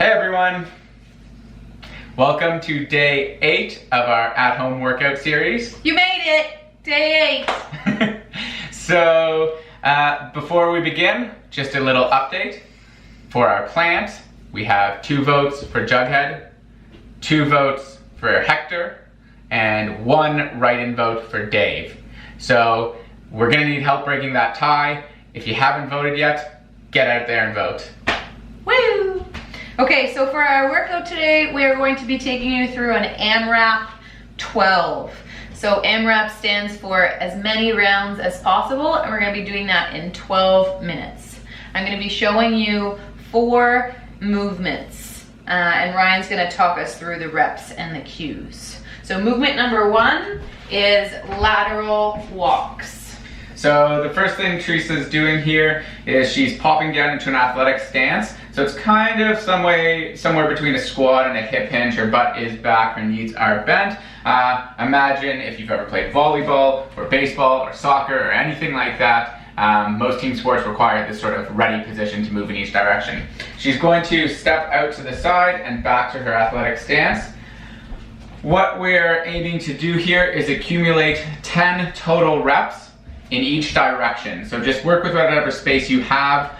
Hey everyone! Welcome to day 8 of our at-home workout series. You made it! Day 8! So, before we begin, just a little update. For our plant, we have 2 votes for Jughead, 2 votes for Hector, and 1 write-in vote for Dave. So, we're gonna need help breaking that tie. If you haven't voted yet, get out there and vote. Woo! Okay, so for our workout today, we are going to be taking you through an AMRAP 12. So AMRAP stands for as many rounds as possible, and we're gonna be doing that in 12 minutes. I'm gonna be showing you 4 movements, and Ryan's gonna talk us through the reps and the cues. So movement number 1 is lateral walks. So the first thing Theresa's doing here is she's popping down into an athletic stance. So it's kind of somewhere between a squat and a hip hinge. Her butt is back, her knees are bent. Imagine if you've ever played volleyball or baseball or soccer or anything like that. Most team sports require this sort of ready position to move in each direction. She's going to step out to the side and back to her athletic stance. What we're aiming to do here is accumulate 10 total reps in each direction. So just work with whatever space you have.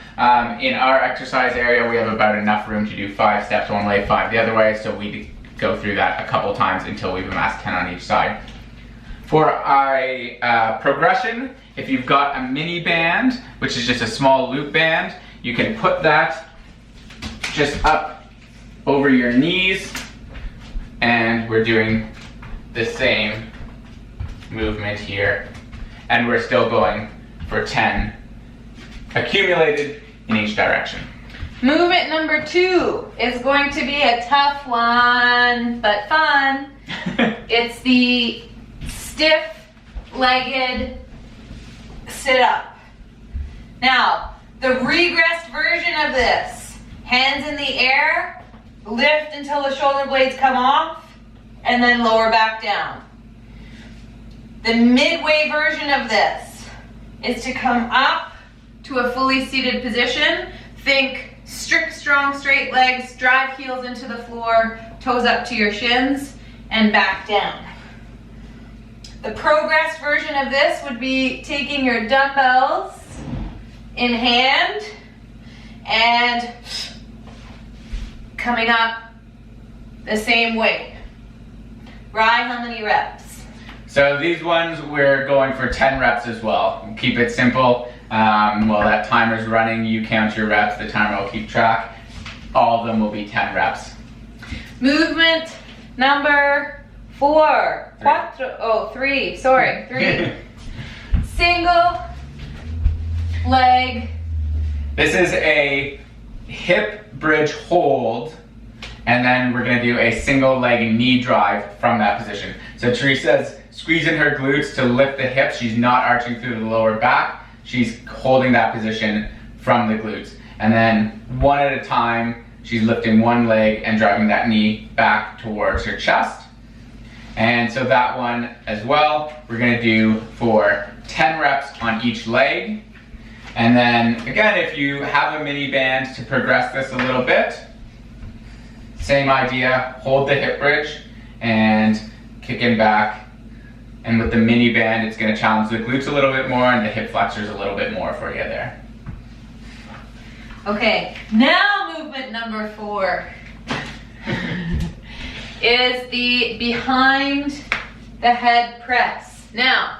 In our exercise area, we have about enough room to do 5 steps one way, 5 the other way, so we go through that a couple times until we've amassed 10 on each side. For a progression, if you've got a mini band, which is just a small loop band, you can put that just up over your knees, and we're doing the same movement here. And we're still going for 10 accumulated in each direction. Movement number 2 is going to be a tough one, but fun. It's the stiff-legged sit-up. Now, the regressed version of this, hands in the air, lift until the shoulder blades come off, and then lower back down. The midway version of this is to come up to a fully seated position. Think strict, strong, straight legs, drive heels into the floor, toes up to your shins, and back down. The progress version of this would be taking your dumbbells in hand and coming up the same way. Ryan, how many reps? So these ones, we're going for 10 reps as well. Keep it simple. While that timer's running, you count your reps, the timer will keep track. All of them will be 10 reps. Movement number 4. Three. Single leg. This is a hip bridge hold, and then we're gonna do a single leg knee drive from that position. So Theresa's squeezing her glutes to lift the hips. She's not arching through the lower back. She's holding that position from the glutes. And then one at a time, she's lifting one leg and driving that knee back towards her chest. And so that one as well, we're gonna do for 10 reps on each leg. And then again, if you have a mini band to progress this a little bit, same idea, hold the hip bridge and kick in back. And with the mini band, it's gonna challenge the glutes a little bit more and the hip flexors a little bit more for you there. Okay, now movement number 4 is the behind the head press. Now,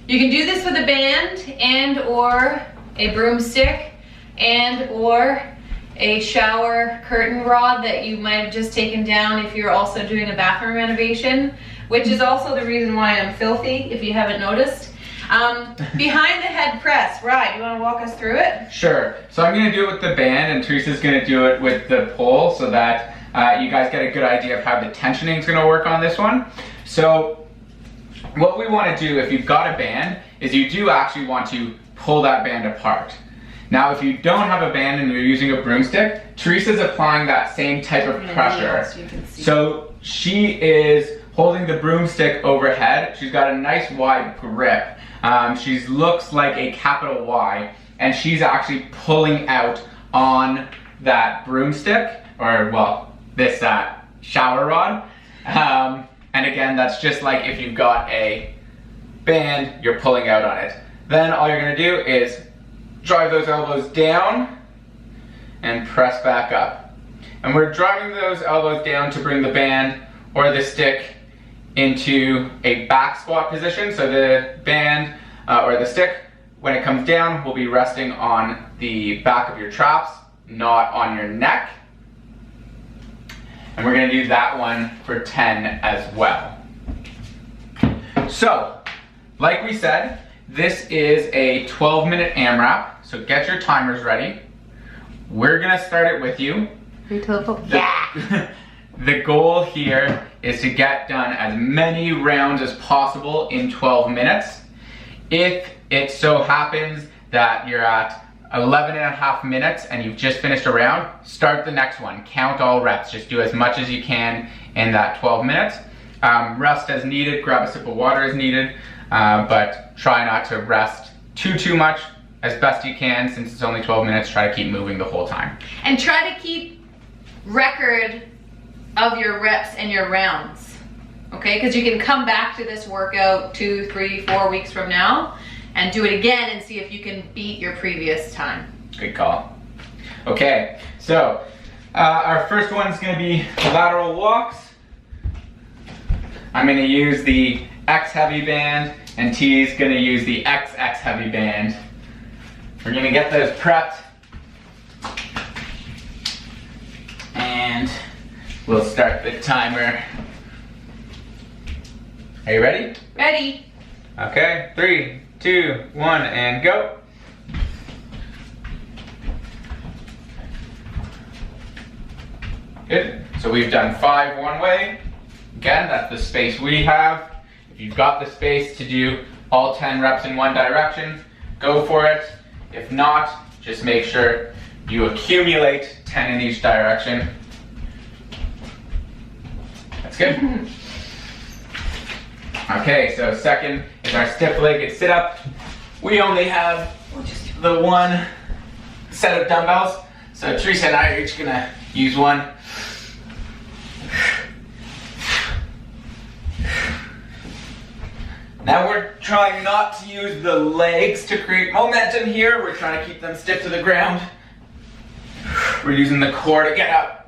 you can do this with a band and or a broomstick and or a shower curtain rod that you might have just taken down if you're also doing a bathroom renovation, which is also the reason why I'm filthy, if you haven't noticed. Behind the head press. Ryan, do you want to walk us through it? Sure. So I'm going to do it with the band, and Theresa's going to do it with the pole so that you guys get a good idea of how the tensioning is going to work on this one. So what we want to do, if you've got a band, is you do actually want to pull that band apart. Now, if you don't have a band and you're using a broomstick, Theresa's applying that same type of pressure. So she is holding the broomstick overhead. She's got a nice wide grip. She looks like a capital Y, and she's actually pulling out on that broomstick or well, this shower rod. And again, that's just like if you've got a band, you're pulling out on it. Then all you're gonna do is drive those elbows down and press back up. And we're driving those elbows down to bring the band or the stick into a back squat position. So the band or the stick, when it comes down, will be resting on the back of your traps, not on your neck. And we're gonna do that one for 10 as well. So, like we said, this is a 12-minute AMRAP, so get your timers ready. We're gonna start it with you. Yeah! The goal here is to get done as many rounds as possible in 12 minutes. If it so happens that you're at 11 and a half minutes and you've just finished a round, start the next one. Count all reps. Just do as much as you can in that 12 minutes. Rest as needed, grab a sip of water as needed, but try not to rest too much. As best you can, since it's only 12 minutes, try to keep moving the whole time. And try to keep record of your reps and your rounds, okay? Because you can come back to this workout 2, 3, 4 weeks from now and do it again and see if you can beat your previous time. Good call. Okay, so our first one's gonna be lateral walks. I'm gonna use the X heavy band and T's gonna use the XX heavy band. We're gonna get those prepped and we'll start the timer. Are you ready? Ready. Okay, 3, 2, 1, and go. Good. So we've done 5 one way. Again, that's the space we have. If you've got the space to do all 10 reps in one direction, go for it. If not, just make sure you accumulate 10 in each direction. That's good. Okay, so second is our stiff-legged sit-up. We only have just the one set of dumbbells, so Theresa and I are each gonna use one. Now we're trying not to use the legs to create momentum here. We're trying to keep them stiff to the ground. We're using the core to get up.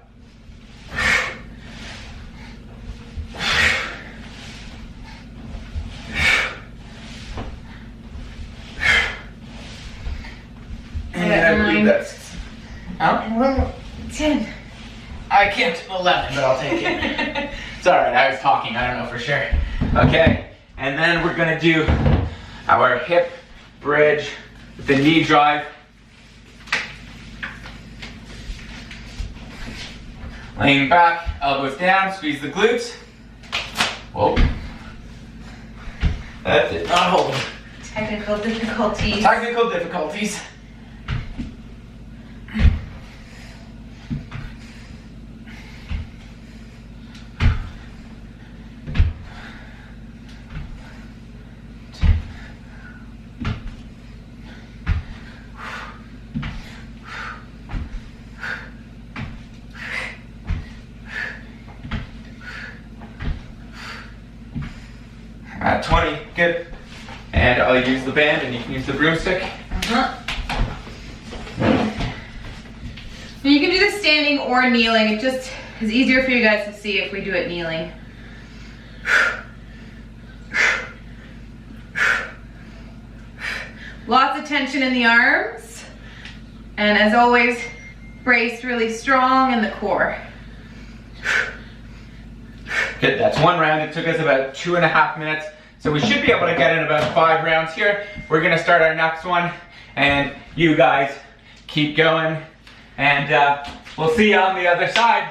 And I believe that's... Oh? 10. I can't do 11, but I'll take it. It's alright, I was talking, I don't know for sure. Okay. And then we're gonna do our hip bridge with the knee drive. Laying back, elbows down, squeeze the glutes. Whoa. That did not hold. Technical difficulties. Technical difficulties. At 20, good. And I'll use the band and you can use the broomstick. You can do this standing or kneeling. It just is easier for you guys to see if we do it kneeling. Lots of tension in the arms. And as always, braced really strong in the core. Good, that's one round. It took us about 2.5 minutes. So we should be able to get in about 5 rounds here. We're gonna start our next one and you guys keep going and we'll see you on the other side.